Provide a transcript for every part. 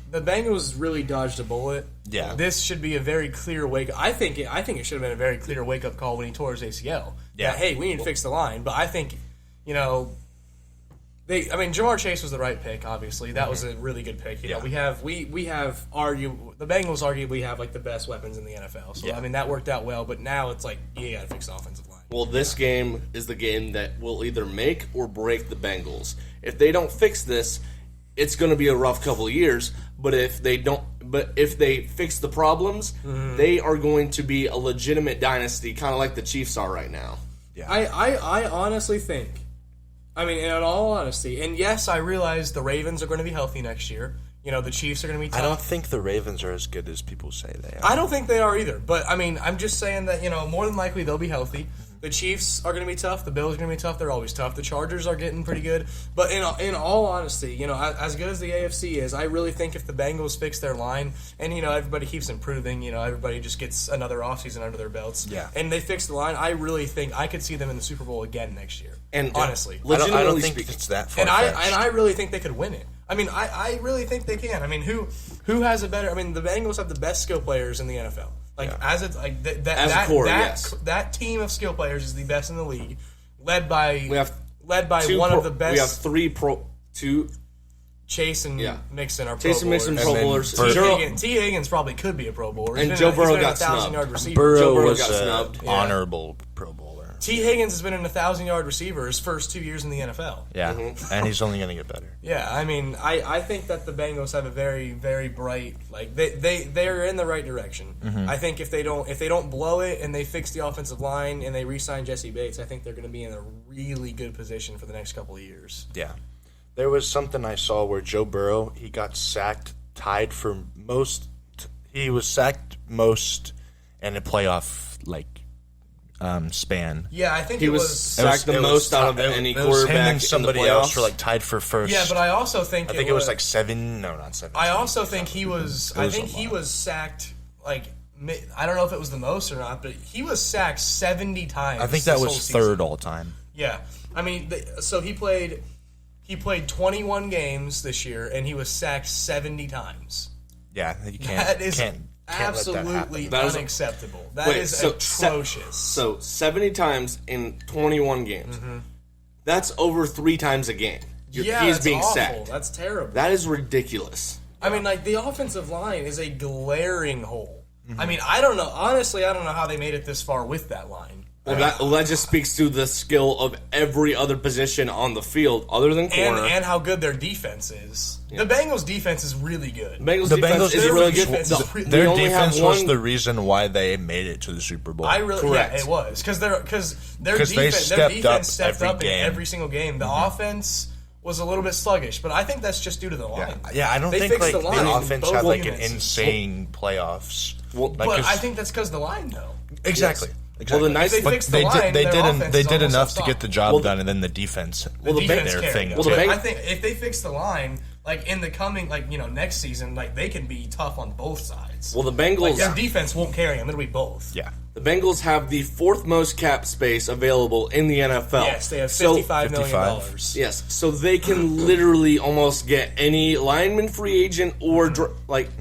the Bengals really dodged a bullet. Yeah. This should be a very clear wake. I think it should have been a very clear wake up call when he tore his ACL. Yeah. That, hey, we need to fix the line. But I think, Jamar Chase was the right pick. Obviously, that was a really good pick. You know, we have the Bengals arguably have like the best weapons in the NFL. So that worked out well. But now it's like you got to fix the offensive line. Well, this game is the game that will either make or break the Bengals. If they don't fix this, it's going to be a rough couple of years. But if they fix the problems, they are going to be a legitimate dynasty, kind of like the Chiefs are right now. Yeah. I honestly think. In all honesty, and yes, I realize the Ravens are going to be healthy next year. The Chiefs are going to be tough. I don't think the Ravens are as good as people say they are. I don't think they are either. But, I'm just saying that, more than likely they'll be healthy. The Chiefs are going to be tough. The Bills are going to be tough. They're always tough. The Chargers are getting pretty good. But in all honesty, as good as the AFC is, I really think if the Bengals fix their line and, everybody keeps improving, everybody just gets another offseason under their belts. Yeah. And they fix the line, I really think I could see them in the Super Bowl again next year. And honestly. I don't think it's that far. And I really think they could win it. I really think they can. Who has a better? The Bengals have the best skill players in the NFL. That team of skill players is the best in the league, led by one of the best. We have two. Chase and Mixon are Chase and Mixon Pro Bowlers. T. Higgins probably could be a Pro Bowler. And Joe Burrow got snubbed. Burrow was an honorable Pro Bowler. T. Higgins has been an 1,000-yard receiver his first 2 years in the NFL. Yeah, and he's only going to get better. Yeah, I think that the Bengals have a very, very bright, they're in the right direction. I think if they don't blow it and they fix the offensive line and they re-sign Jesse Bates, I think they're going to be in a really good position for the next couple of years. Yeah. There was something I saw where Joe Burrow, he got sacked, tied for most. He was sacked most in a playoff span. Yeah, I think he was sacked the most out of any quarterback. Him and somebody else were tied for first. Yeah, but I also think it was 7. No, not 7. I also think he was. I think he was sacked I don't know if it was the most or not, but he was sacked 70 times. I think that was third all time. Yeah, so he played 21 games this year, and he was sacked 70 times. Yeah, you can't. Absolutely unacceptable. That is atrocious. So 70 times in 21 games. That's over 3 times a game. He's being awful. sacked. That's terrible. That is ridiculous. The offensive line is a glaring hole. I don't know. Honestly, I don't know how they made it this far with that line. Well, that just speaks to the skill of every other position on the field, other than corner, and how good their defense is. Yeah. The Bengals' defense is really good. The Bengals' defense is really good. Their defense was the reason why they made it to the Super Bowl. Correct. Yeah, it was because their defense stepped up in every single game. The offense was a little bit sluggish, but I think that's just due to the line. Yeah, I don't think the offense had an insane playoffs. But I think that's because the line, though. Exactly. Yes. Exactly. Well, they did enough to get the job done, and then the defense. I think if they fix the line, in the coming, next season, they can be tough on both sides. Well, the Bengals, their defense won't carry them; it'll be both. Yeah, the Bengals have the 4th most cap space available in the NFL. Yes, they have $55 million. Yes, so they can literally almost get any lineman free agent or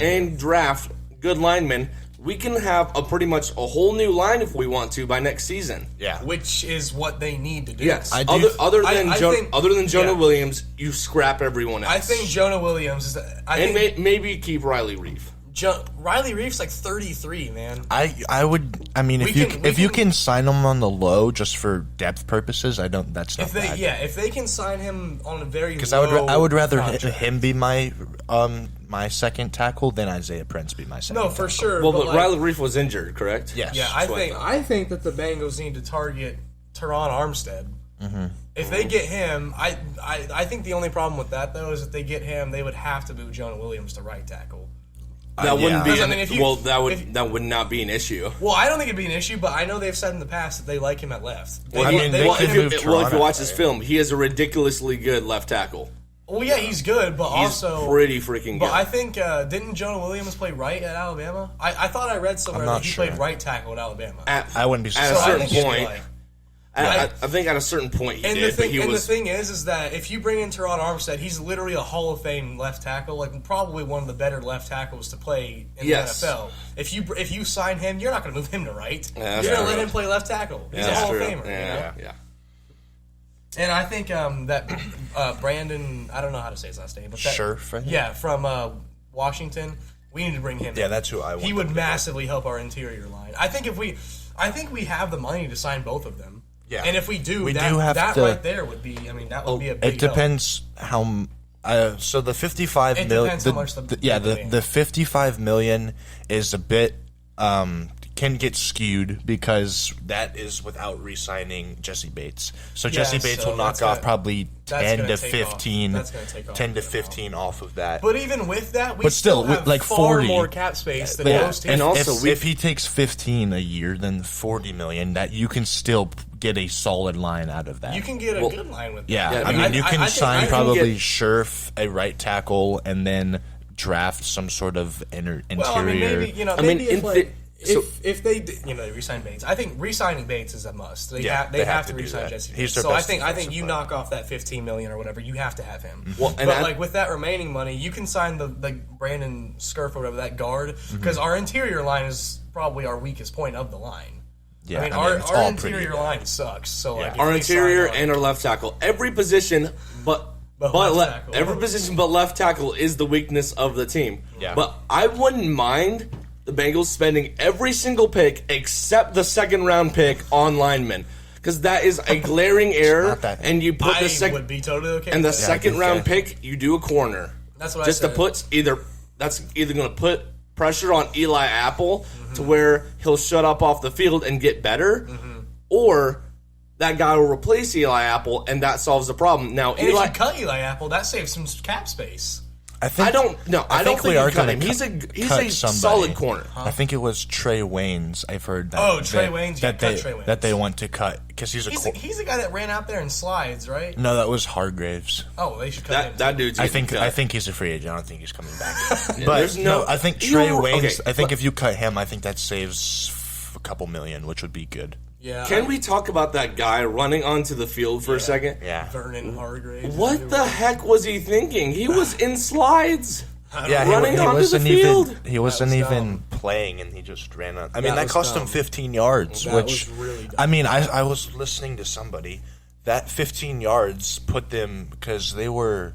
and draft good linemen. We can have pretty much a whole new line if we want to by next season. Yeah, which is what they need to do. Yes, other than Jonah Williams, you scrap everyone else. I think Jonah Williams is. Maybe keep Riley Reef. Riley Reef's 33, man. I would. If you can sign him on the low just for depth purposes, that's not bad. Yeah, if they can sign him on a very because I would rather him be my second tackle than Isaiah Prince be my second. No, for sure. Well, but Riley Reef was injured, correct? Yes. Yeah, I think that the Bengals need to target Teron Armstead. If they get him, I think the only problem with that though is if they get him, they would have to move Jonah Williams to right tackle. That wouldn't be. That would not be an issue. Well, I don't think it'd be an issue, but I know they've said in the past that they like him at left. If you watch his film, he is a ridiculously good left tackle. Well, yeah, he's good, but he's pretty freaking good. But I think didn't Jonah Williams play right at Alabama? I thought I read somewhere that he played right tackle at Alabama. I wouldn't be at a certain point. I think at a certain point he And did. the thing is that if you bring in Teron Armstead, he's literally a Hall of Fame left tackle, like probably one of the better left tackles to play in the NFL. If you sign him, you're not going to move him to right. Yeah, you're going to let him play left tackle. He's a Hall of Famer. Yeah. And I think that Brandon, I don't know how to say his last name, but Scherf, yeah, from Washington, we need to bring him. Yeah, in. that's who I want. He would massively help our interior line. I think we have the money to sign both of them. Yeah. And if we do, have that to, right there would be. I mean, that would be a big. It depends how. So the 55 It million. depends how much the 55 million is a bit can get skewed because that is without re-signing Jesse Bates. So Jesse Bates will knock off probably 10 to 15, 10 to 15 off of that. But even with that, we But still, have like far 40 more cap space than Yeah. most teams. And also, if he takes 15 a year, then 40 million, that you can still get a solid line out of that. you can get a good line with that. Yeah, I I mean, mean, you can sign can probably get- Scherf, a right tackle, and then draft some sort of interior. Well, I mean, maybe if they re-sign Bates, I think re-signing Bates is a must. They have to do re-sign that. Jesse He's Bates. their So I best think defensive you player. knock off that 15 million or whatever, you have to have him. Well, and but like with that remaining money, you can sign the Brandon Scherf or whatever, that guard, because our interior line is probably our weakest point of the line. Yeah, I mean, it's our all pretty interior bad. line sucks. So like if Our we interior sign and our left tackle, every position, but left tackle. every position but left tackle is the weakness of the team. Yeah. But I wouldn't mind the Bengals spending every single pick except the second round pick on linemen, because that is a glaring error. not that- And you put I the would second be totally okay. and the with that. second think round that- pick, you do a corner. That's what I just said. to put that's either going to put pressure on Eli Apple to where he'll shut up off the field and get better, or that guy will replace Eli Apple and that solves the problem. Now And Eli, if you cut Eli Apple, that saves some cap space. I don't think we are you cut going him. to He's a solid corner. I think it was Trey Waynes. I've heard that. Oh, Trey Waynes, That yeah, they cut Trey Waynes. that they want to cut because he's a. He's the guy that ran out there in slides, right? No, that was Hargraves. Oh, they should cut him. That dude's. I getting cut. think he's a free agent. I don't think he's coming back. Yeah, But there's no- I think you Trey know, Waynes. okay, I think but- if you cut him, I think that saves a couple million, which would be good. Yeah. Can we talk about that guy running onto the field for a second? Yeah. Vernon Hargraves? What the heck was he thinking? He was in slides. Yeah, running he onto wasn't the field. even he wasn't was even dumb. playing, and he just ran on. I mean, that was cost him dumb. 15 yards, That which was really dumb. I mean, I was listening to somebody that 15 yards put them because they were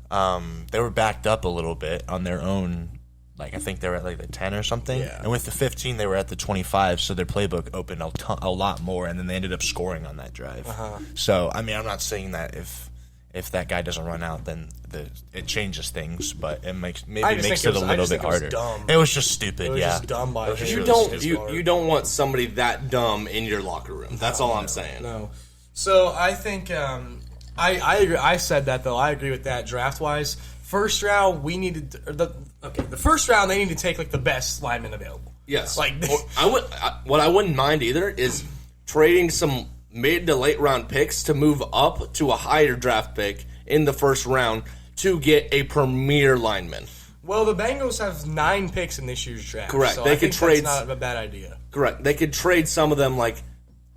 backed up a little bit on their own. Like I think they were at like the 10 or something, Yeah. and with the 15 they were at the 25. So their playbook opened a lot more, and then they ended up scoring on that drive. So I mean, I'm not saying that if that guy doesn't run out, then it changes things, but it makes it a little bit harder. Dumb. It was just stupid. It was yeah, just dumb by him. You don't want somebody that dumb in your locker room. That's all I'm saying. No. So I think I agree. I said that though. I agree with that. Draft wise, first round we needed the first round they need to take like the best lineman available. Yes. Like What I wouldn't mind either is trading some mid to late round picks to move up to a higher draft pick in the first round to get a premier lineman. Well, the Bengals have 9 picks in this year's draft. Correct. So They I could think trade- that's not a bad idea. Correct. They could trade some of them, like,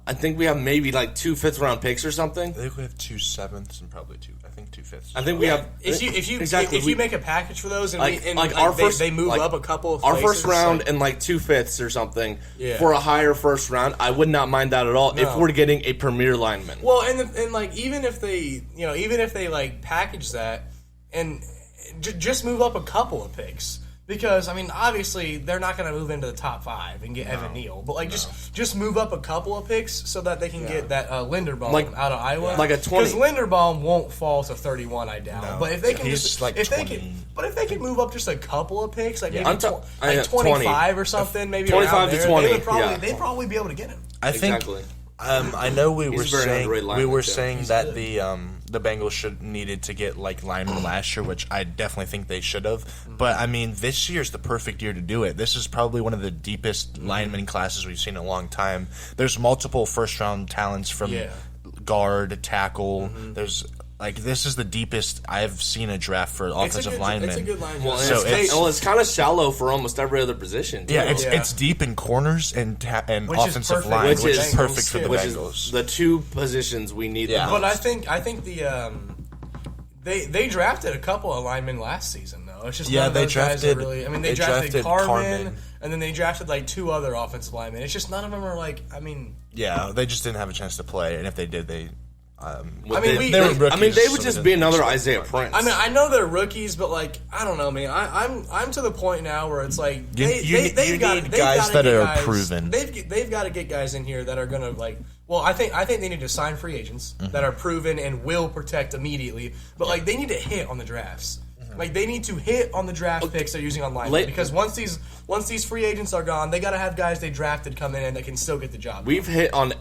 I think we have maybe like 2 5th round picks or something. I think we have 2 7ths and probably 2 5ths. I think we have. If you make a package for those and they move up a couple of our places, first round like, and like 2 5ths or something Yeah. for a higher first round, I would not mind that at all if we're getting a premier lineman. well, and like even if they like package that and just move up a couple of picks. Because, I mean, obviously, they're not going to move into the top 5 and get Evan Neal. But, like, just move up a couple of picks so that they can get that Linderbaum out of Iowa. Like a 20. Because Linderbaum won't fall to 31, I doubt. No. But if they can He's just... like if 20. they can move up just a couple of picks, like maybe I'm 25 20. or something, maybe 25 around to there, 20, they'd probably be able to get him. I think. Exactly. I know we were He's a very saying underrated lineman, too. that the Bengals needed to get like linemen last year, which I definitely think they should have. But I mean, this year's the perfect year to do it. This is probably one of the deepest lineman classes we've seen in a long time. There's multiple first round talents from guard, tackle. There's Like, this is the deepest I've seen a draft for offensive linemen. It's a good line. Well, So it's kind of shallow for almost every other position. Too. Yeah, it's deep in corners and offensive line, which is perfect for the Bengals. Is the two positions we need. Yeah, the but most. I think the they drafted a couple of linemen last season though. It's just yeah, none of they those guys drafted. are really. I mean, they drafted Carmen, and then they drafted like 2 other offensive linemen. It's just none of them are like. I mean, yeah, they just didn't have a chance to play, and if they did, they. They would just be another Isaiah Prince. I mean, I know they're rookies, but like, I don't know, man. I'm to the point now where it's like they've got guys that are proven. They've got to get guys in here that are gonna like. Well, I think they need to sign free agents that are proven and will protect immediately. But like, they need to hit on the drafts. Like, they need to hit on the draft picks they're using on linemen because once these free agents are gone, they got to have guys they drafted come in and that can still get the job. We've hit on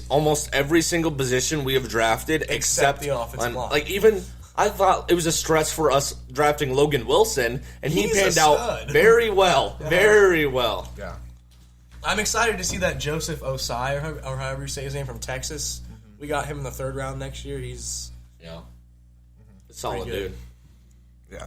almost every single position we have drafted except the offensive line. Like, even I thought it was a stretch for us drafting Logan Wilson, and he panned out very well, very well. Yeah, I'm excited to see that Joseph Osai or however you say his name from Texas. We got him in the 3rd round next year. He's solid dude. Yeah.